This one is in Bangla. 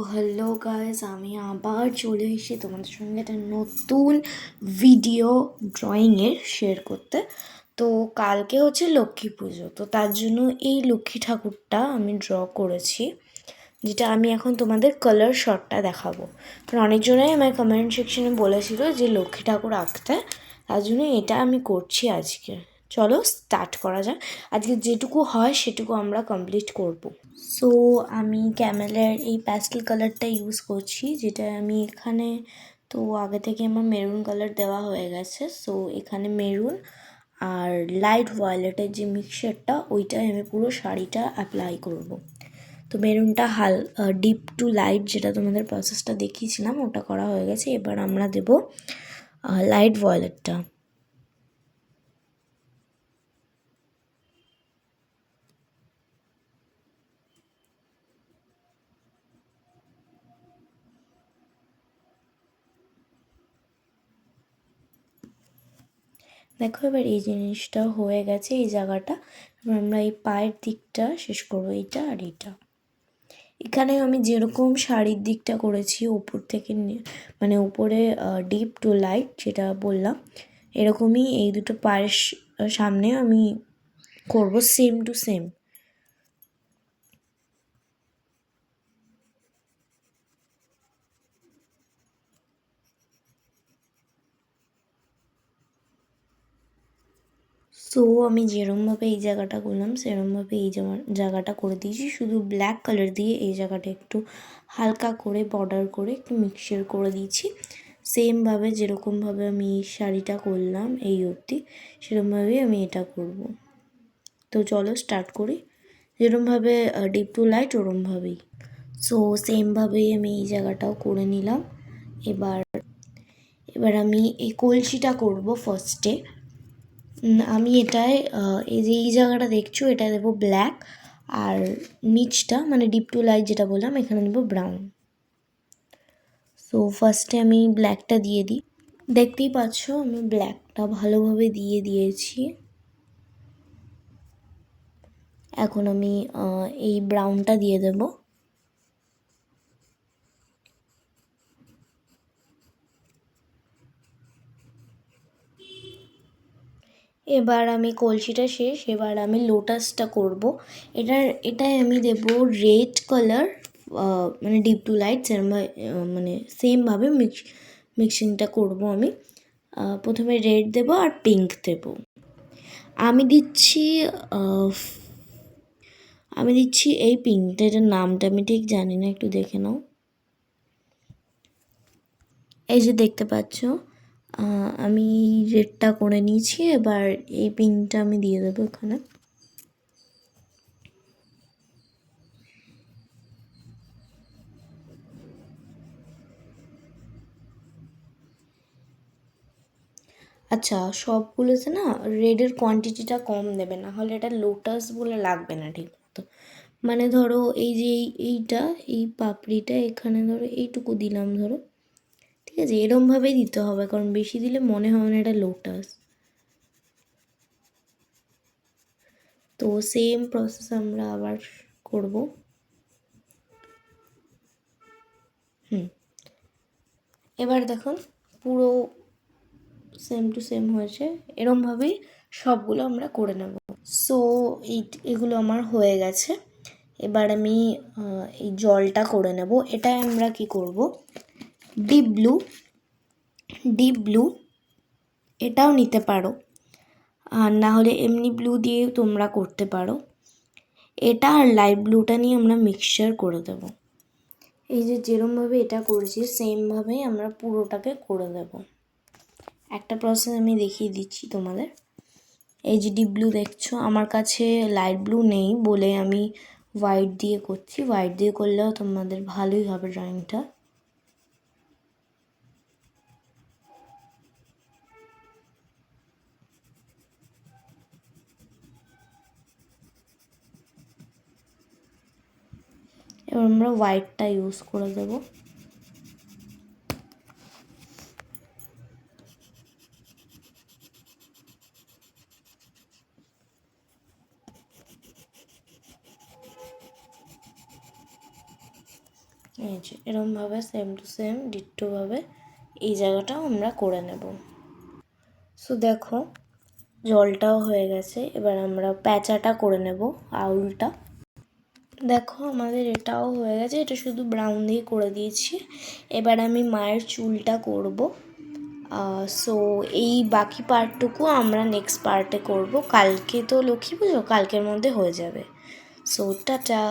হ্যালো গাইস, আমি আবার চলে এসেছি তোমাদের সঙ্গে একটা নতুন ভিডিও ড্রয়িংয়ের শেয়ার করতে। তো কালকে হচ্ছে লক্ষ্মী পুজো, তো তার জন্য এই লক্ষ্মী ঠাকুরটা আমি ড্র করেছি, যেটা আমি এখন তোমাদের কালার শটটা দেখাবো। কারণ অনেকজনাই আমার কমেন্ট সেকশনে বলেছিল যে লক্ষ্মী ঠাকুর আঁকতে, তার জন্য এটা আমি করছি আজকে। চলো স্টার্ট করা যাক। আজকে যেটুকু হয় সেটুকু আমরা কমপ্লিট করব। সো আমি ক্যামেলের এই প্যাস্টেল কালারটা ইউজ করছি, যেটা আমি এখানে তো আগে থেকে আমার মেরুন কালার দেওয়া হয়ে গেছে। সো এখানে মেরুন আর লাইট ভায়োলেটের যে মিক্সচারটা, ওইটাই আমি পুরো শাড়িটা অ্যাপ্লাই করব। তো মেরুনটা ডিপ টু লাইট, যেটা তোমাদের প্রসেসটা দেখিয়েছিলাম, ওটা করা হয়ে গেছে। এবার আমরা দেব লাইট ভায়োলেটটা। দেখো এবার এই জিনিসটা হয়ে গেছে, এই জায়গাটা। এবার আমরা এই পায়ের দিকটা শেষ করবো, এইটা আর এইটা। এখানে আমি যেরকম শাড়ির দিকটা করেছি উপর থেকে, মানে উপরে ডিপ টু লাইট যেটা বললাম, এরকমই এই দুটো পায়ের সামনে আমি করব সেম টু সেম। সো আমি যেরমভাবে এই জায়গাটা করলাম সেরমভাবে এই জায়গাটা করে দিয়েছি, শুধু ব্ল্যাক কালার দিয়ে এই জায়গাটা একটু হালকা করে বর্ডার করে একটু মিক্সচার করে দিয়েছি। সেমভাবে যেরকমভাবে আমি এই শাড়িটা করলাম এই অবধি, সেরকমভাবেই আমি এটা করব। তো চলো স্টার্ট করি। যেরকমভাবে ডিপ টু লাইট ওরমভাবেই। সো সেমভাবেই আমি এই জায়গাটাও করে নিলাম। এবার এবার আমি এই কলসিটা করব ফার্স্টে। আমি এটায় এই যে এই জায়গাটা দেখছো, এটা দেবো ব্ল্যাক, আর নিচটা মানে ডিপ টু লাইট যেটা বললাম, এখানে দেবো ব্রাউন। সো ফার্স্টে আমি ব্ল্যাকটা দিয়ে দিই। দেখতেই পাচ্ছ আমি ব্ল্যাকটা ভালোভাবে দিয়ে দিয়েছি। এখন আমি এই ব্রাউনটা দিয়ে দেব। এবার আমি কলসিটা শেষ, এবার আমি লোটাসটা করব। এটাই আমি দেব রেড কালার, মানে ডিপ টু লাইট যেরকম, মানে সেমভাবে মিক্সিংটা করব আমি। প্রথমে রেড দেব আর পিঙ্ক দেব। আমি দিচ্ছি আমি দিচ্ছি এই পিঙ্কটা, এটার নামটা আমি ঠিক জানি না, একটু দেখে নাও। এই যে দেখতে পাচ্ছ, আমি রেডটা করে নিয়েছি। এবার এই পিঙ্কটা আমি দিয়ে দেবো এখানে। আচ্ছা, সবগুলোতে না রেডের কোয়ান্টিটিটা কম দেবে, না হলে এটা লোটাস বলে লাগবে না ঠিক মতো। মানে ধরো এই যে এইটা, এই পাপড়িটা এখানে ধরো এইটুকু দিলাম ধরো, ঠিক আছে? এরমভাবেই দিতে হবে, কারণ বেশি দিলে মনে হবে না এটা লোটাস। তো সেম প্রসেস আমরা আবার করব। এবার দেখুন পুরো সেম টু সেম হয়েছে, এরমভাবেই সবগুলো আমরা করে নেব। সো এগুলো আমার হয়ে গেছে। এবার আমি এই জলটা করে নেব। এটাই আমরা কি করব, ডিপ ব্লু, ডিপ ব্লু এটাও নিতে পারো, আর না হলে এমনি ব্লু দিয়ে তোমরা করতে পারো। এটা আর লাইট ব্লুটা নিয়ে আমরা মিক্সচার করে দেব। এই যে যেরমভাবে এটা করেছি সেমভাবেই আমরা পুরোটাকে করে দেব। একটা প্রসেস আমি দেখিয়ে দিচ্ছি তোমাদের। এই যে ডিপ ব্লু দেখছো, আমার কাছে লাইট ব্লু নেই বলে আমি হোয়াইট দিয়ে করছি। হোয়াইট দিয়ে করলেও তোমাদের ভালোই হবে ড্রয়িংটা। এবার আমরা হোয়াইটটা ইউজ করে দেব। এই যে এরমভাবে সেম টু সেম ডিট্টোভাবে এই জায়গাটাও আমরা করে নেব। সো দেখো জলটাও হয়ে গেছে, এবার আমরা প্যাঁচাটা করে নেব, আউলটা। দেখো আমাদের এটাও হয়ে গেছে, এটা শুধু ব্রাউন দিয়ে করে দিয়েছি। এবার আমি মায়ের চুলটা করব। সো এই বাকি পার্টটুকু আমরা নেক্সট পার্টে করব। কালকে তো লক্ষ্মী পুজো, কালকের মধ্যে হয়ে যাবে। So tata.